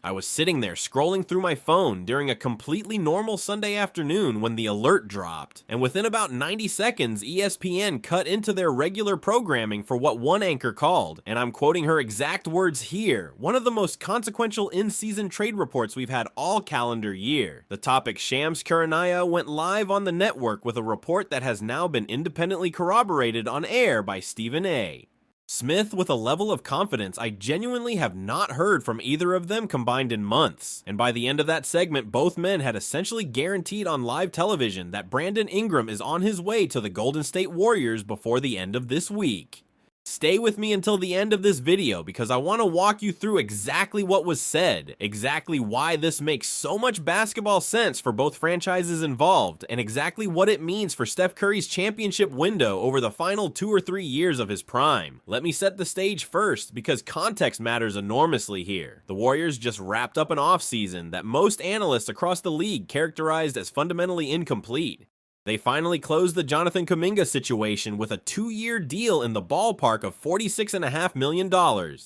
I was sitting there scrolling through my phone during a completely normal Sunday afternoon when the alert dropped, and within about 90 seconds, ESPN cut into their regular programming for what one anchor called, and I'm quoting her exact words here, one of the most consequential in-season trade reports we've had all calendar year. The topic Shams Charania went live on the network with a report that has now been independently corroborated on air by Stephen A. Smith with a level of confidence I genuinely have not heard from either of them combined in months, and by the end of that segment both men had essentially guaranteed on live television that Brandon Ingram is on his way to the Golden State Warriors before the end of this week. Stay with me until the end of this video because I want to walk you through exactly what was said, exactly why this makes so much basketball sense for both franchises involved, and exactly what it means for Steph Curry's championship window over the final 2 or 3 years of his prime. Let me set the stage first because context matters enormously here. The Warriors just wrapped up an offseason that most analysts across the league characterized as fundamentally incomplete. They finally closed the Jonathan Kuminga situation with a 2-year deal in the ballpark of $46.5 million.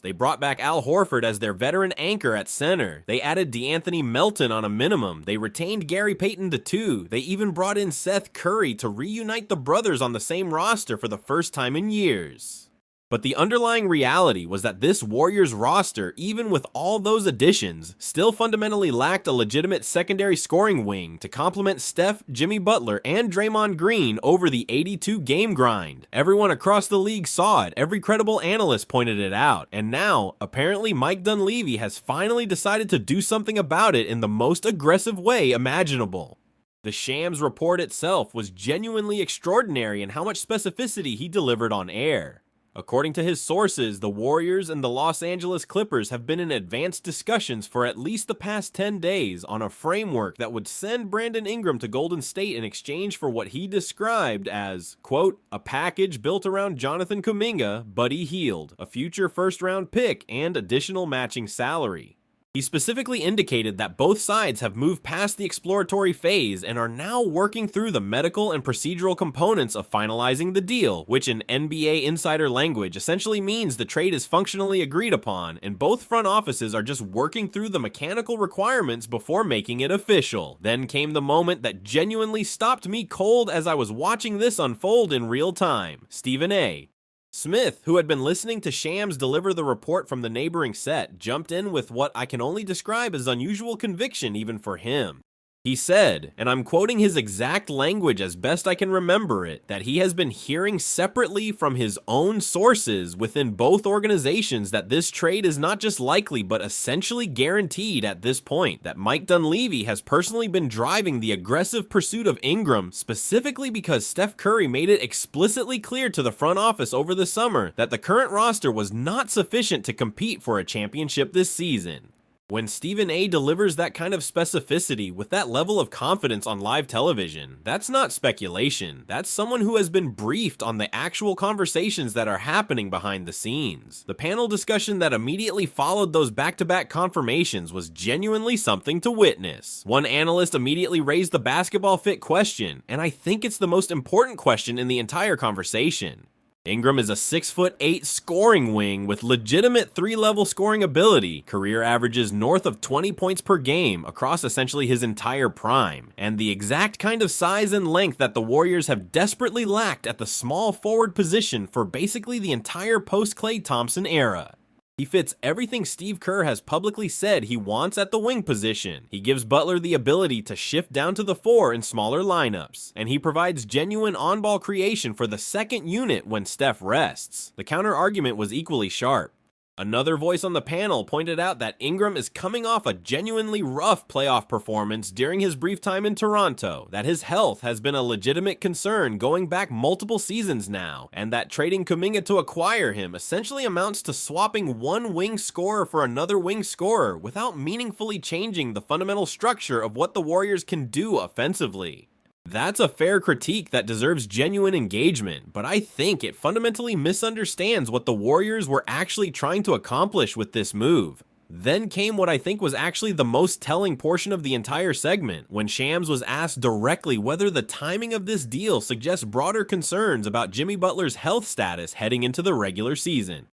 They brought back Al Horford as their veteran anchor at center. They added DeAnthony Melton on a minimum. They retained Gary Payton II. They even brought in Seth Curry to reunite the brothers on the same roster for the first time in years. But the underlying reality was that this Warriors roster, even with all those additions, still fundamentally lacked a legitimate secondary scoring wing to complement Steph, Jimmy Butler, and Draymond Green over the 82-game grind. Everyone across the league saw it, every credible analyst pointed it out, and now, apparently Mike Dunleavy has finally decided to do something about it in the most aggressive way imaginable. The Shams report itself was genuinely extraordinary in how much specificity he delivered on air. According to his sources, the Warriors and the Los Angeles Clippers have been in advanced discussions for at least the past 10 days on a framework that would send Brandon Ingram to Golden State in exchange for what he described as, quote, a package built around Jonathan Kuminga, Buddy Hield, a future first-round pick, and additional matching salary. He specifically indicated that both sides have moved past the exploratory phase and are now working through the medical and procedural components of finalizing the deal, which in NBA insider language essentially means the trade is functionally agreed upon, and both front offices are just working through the mechanical requirements before making it official. Then came the moment that genuinely stopped me cold as I was watching this unfold in real time. Stephen A. Smith, who had been listening to Shams deliver the report from the neighboring set, jumped in with what I can only describe as unusual conviction even for him. He said, and I'm quoting his exact language as best I can remember it, that he has been hearing separately from his own sources within both organizations that this trade is not just likely but essentially guaranteed at this point, that Mike Dunleavy has personally been driving the aggressive pursuit of Ingram specifically because Steph Curry made it explicitly clear to the front office over the summer that the current roster was not sufficient to compete for a championship this season. When Stephen A. delivers that kind of specificity with that level of confidence on live television, that's not speculation. That's someone who has been briefed on the actual conversations that are happening behind the scenes. The panel discussion that immediately followed those back-to-back confirmations was genuinely something to witness. One analyst immediately raised the basketball fit question, and I think it's the most important question in the entire conversation. Ingram is a 6'8" scoring wing with legitimate 3-level scoring ability, career averages north of 20 points per game across essentially his entire prime, and the exact kind of size and length that the Warriors have desperately lacked at the small forward position for basically the entire post-Klay Thompson era. He fits everything Steve Kerr has publicly said he wants at the wing position. He gives Butler the ability to shift down to the 4 in smaller lineups, and he provides genuine on-ball creation for the second unit when Steph rests. The counter-argument was equally sharp. Another voice on the panel pointed out that Ingram is coming off a genuinely rough playoff performance during his brief time in Toronto, that his health has been a legitimate concern going back multiple seasons now, and that trading Kuminga to acquire him essentially amounts to swapping one wing scorer for another wing scorer without meaningfully changing the fundamental structure of what the Warriors can do offensively. That's a fair critique that deserves genuine engagement, but I think it fundamentally misunderstands what the Warriors were actually trying to accomplish with this move. Then came what I think was actually the most telling portion of the entire segment, when Shams was asked directly whether the timing of this deal suggests broader concerns about Jimmy Butler's health status heading into the regular season.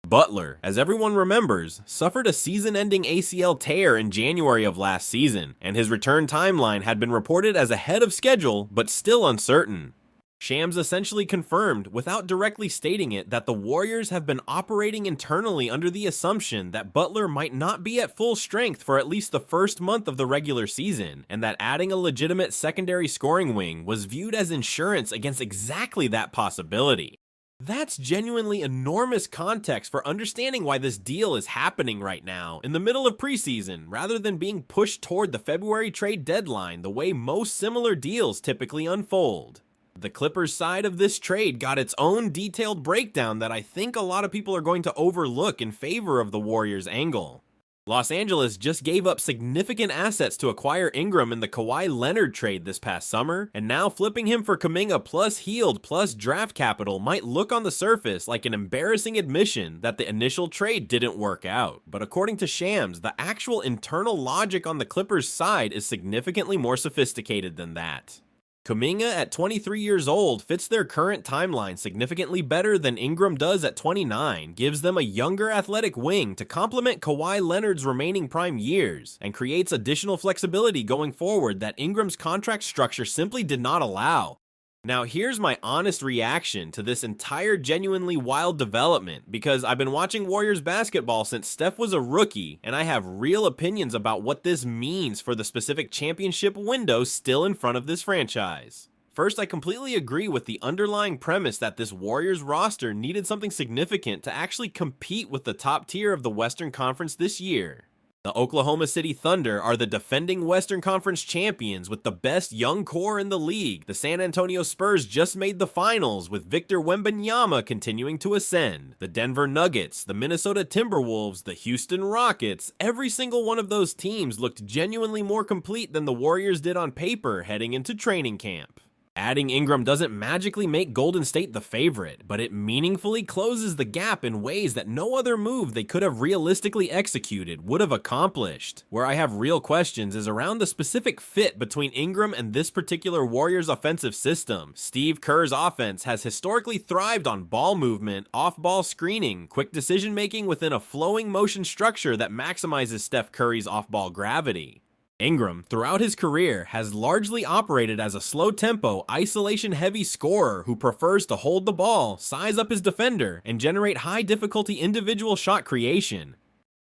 Butler, as everyone remembers, suffered a season-ending ACL tear in January of last season, and his return timeline had been reported as ahead of schedule, but still uncertain. Shams essentially confirmed, without directly stating it, that the Warriors have been operating internally under the assumption that Butler might not be at full strength for at least the first month of the regular season, and that adding a legitimate secondary scoring wing was viewed as insurance against exactly that possibility. That's genuinely enormous context for understanding why this deal is happening right now, in the middle of preseason, rather than being pushed toward the February trade deadline the way most similar deals typically unfold. The Clippers side of this trade got its own detailed breakdown that I think a lot of people are going to overlook in favor of the Warriors' angle. Los Angeles just gave up significant assets to acquire Ingram in the Kawhi Leonard trade this past summer, and now flipping him for Kuminga plus Hield plus draft capital might look on the surface like an embarrassing admission that the initial trade didn't work out. But according to Shams, the actual internal logic on the Clippers' side is significantly more sophisticated than that. Kuminga at 23 years old fits their current timeline significantly better than Ingram does at 29, gives them a younger athletic wing to complement Kawhi Leonard's remaining prime years, and creates additional flexibility going forward that Ingram's contract structure simply did not allow. Now here's my honest reaction to this entire genuinely wild development, because I've been watching Warriors basketball since Steph was a rookie, and I have real opinions about what this means for the specific championship window still in front of this franchise. First, I completely agree with the underlying premise that this Warriors roster needed something significant to actually compete with the top tier of the Western Conference this year. The Oklahoma City Thunder are the defending Western Conference champions with the best young core in the league. The San Antonio Spurs just made the finals with Victor Wembanyama continuing to ascend. The Denver Nuggets, the Minnesota Timberwolves, the Houston Rockets, every single one of those teams looked genuinely more complete than the Warriors did on paper heading into training camp. Adding Ingram doesn't magically make Golden State the favorite, but it meaningfully closes the gap in ways that no other move they could have realistically executed would have accomplished. Where I have real questions is around the specific fit between Ingram and this particular Warriors offensive system. Steve Kerr's offense has historically thrived on ball movement, off-ball screening, quick decision-making within a flowing motion structure that maximizes Steph Curry's off-ball gravity. Ingram, throughout his career, has largely operated as a slow-tempo, isolation-heavy scorer who prefers to hold the ball, size up his defender, and generate high-difficulty individual shot creation.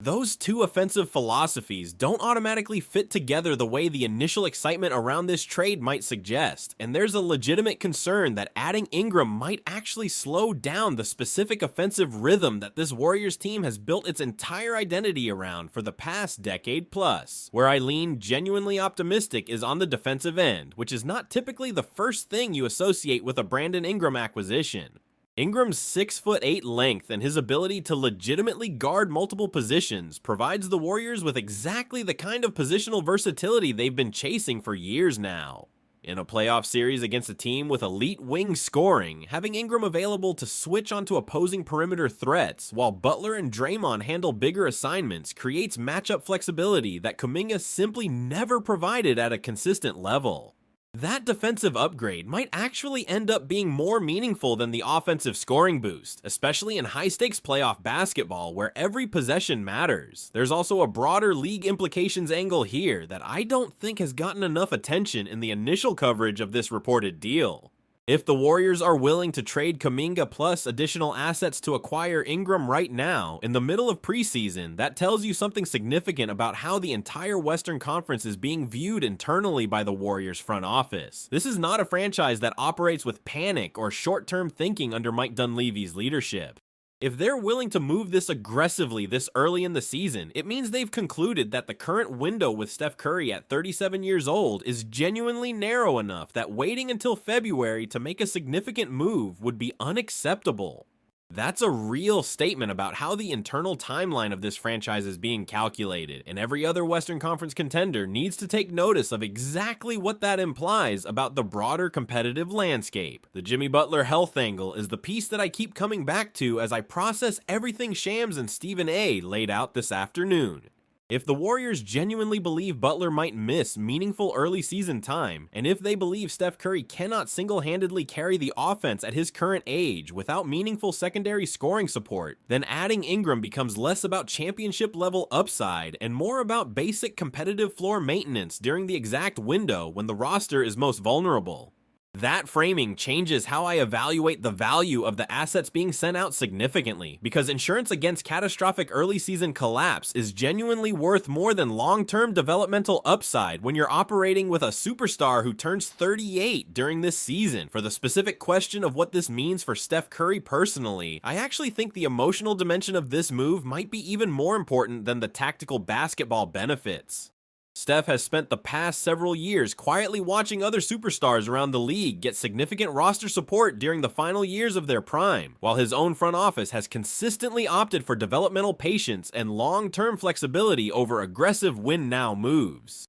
Those two offensive philosophies don't automatically fit together the way the initial excitement around this trade might suggest, and there's a legitimate concern that adding Ingram might actually slow down the specific offensive rhythm that this Warriors team has built its entire identity around for the past decade plus. Where I lean genuinely optimistic is on the defensive end, which is not typically the first thing you associate with a Brandon Ingram acquisition. Ingram's 6'8" length and his ability to legitimately guard multiple positions provides the Warriors with exactly the kind of positional versatility they've been chasing for years now. In a playoff series against a team with elite wing scoring, having Ingram available to switch onto opposing perimeter threats while Butler and Draymond handle bigger assignments creates matchup flexibility that Kuminga simply never provided at a consistent level. That defensive upgrade might actually end up being more meaningful than the offensive scoring boost, especially in high-stakes playoff basketball where every possession matters. There's also a broader league implications angle here that I don't think has gotten enough attention in the initial coverage of this reported deal. If the Warriors are willing to trade Kuminga plus additional assets to acquire Ingram right now, in the middle of preseason, that tells you something significant about how the entire Western Conference is being viewed internally by the Warriors front office. This is not a franchise that operates with panic or short-term thinking under Mike Dunleavy's leadership. If they're willing to move this aggressively this early in the season, it means they've concluded that the current window with Steph Curry at 37 years old is genuinely narrow enough that waiting until February to make a significant move would be unacceptable. That's a real statement about how the internal timeline of this franchise is being calculated, and every other Western Conference contender needs to take notice of exactly what that implies about the broader competitive landscape. The Jimmy Butler health angle is the piece that I keep coming back to as I process everything Shams and Stephen A. laid out this afternoon. If the Warriors genuinely believe Butler might miss meaningful early season time, and if they believe Steph Curry cannot single-handedly carry the offense at his current age without meaningful secondary scoring support, then adding Ingram becomes less about championship-level upside and more about basic competitive floor maintenance during the exact window when the roster is most vulnerable. That framing changes how I evaluate the value of the assets being sent out significantly, because insurance against catastrophic early season collapse is genuinely worth more than long-term developmental upside when you're operating with a superstar who turns 38 during this season. For the specific question of what this means for Steph Curry personally, I actually think the emotional dimension of this move might be even more important than the tactical basketball benefits. Steph has spent the past several years quietly watching other superstars around the league get significant roster support during the final years of their prime, while his own front office has consistently opted for developmental patience and long-term flexibility over aggressive win-now moves.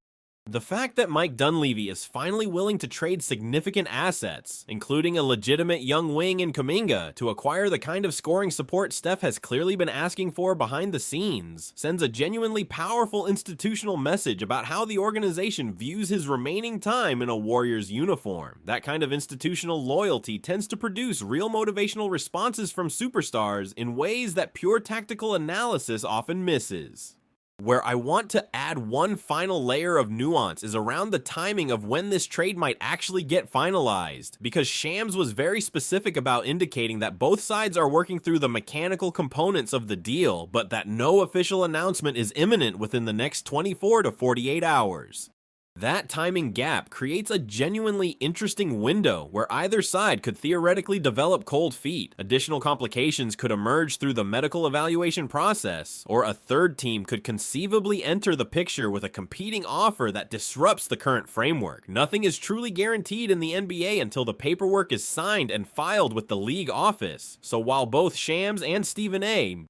The fact that Mike Dunleavy is finally willing to trade significant assets, including a legitimate young wing in Kuminga, to acquire the kind of scoring support Steph has clearly been asking for behind the scenes, sends a genuinely powerful institutional message about how the organization views his remaining time in a Warriors uniform. That kind of institutional loyalty tends to produce real motivational responses from superstars in ways that pure tactical analysis often misses. Where I want to add one final layer of nuance is around the timing of when this trade might actually get finalized, because Shams was very specific about indicating that both sides are working through the mechanical components of the deal, but that no official announcement is imminent within the next 24 to 48 hours. That timing gap creates a genuinely interesting window where either side could theoretically develop cold feet, additional complications could emerge through the medical evaluation process, or a third team could conceivably enter the picture with a competing offer that disrupts the current framework. Nothing is truly guaranteed in the NBA until the paperwork is signed and filed with the league office, so while both Shams and Stephen A.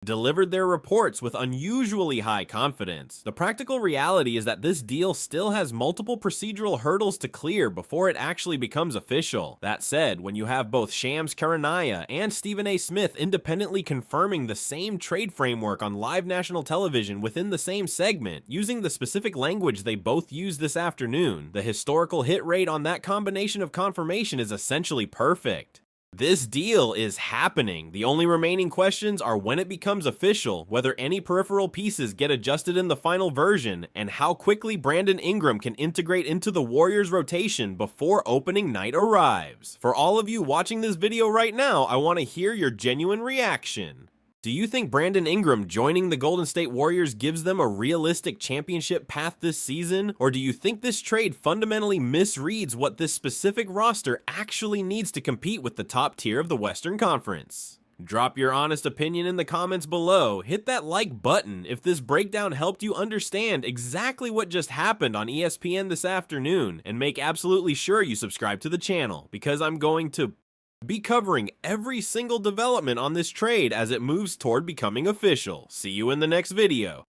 delivered their reports with unusually high confidence, the practical reality is that this deal still has multiple procedural hurdles to clear before it actually becomes official. That said, when you have both Shams Charania and Stephen A. Smith independently confirming the same trade framework on live national television within the same segment, using the specific language they both used this afternoon, the historical hit rate on that combination of confirmation is essentially perfect. This deal is happening. The only remaining questions are when it becomes official, whether any peripheral pieces get adjusted in the final version, and how quickly Brandon Ingram can integrate into the Warriors rotation before opening night arrives. For all of you watching this video right now, I want to hear your genuine reaction. Do you think Brandon Ingram joining the Golden State Warriors gives them a realistic championship path this season? Or do you think this trade fundamentally misreads what this specific roster actually needs to compete with the top tier of the Western Conference? Drop your honest opinion in the comments below. Hit that like button if this breakdown helped you understand exactly what just happened on ESPN this afternoon, and make absolutely sure you subscribe to the channel, because I'm going to be covering every single development on this trade as it moves toward becoming official. See you in the next video.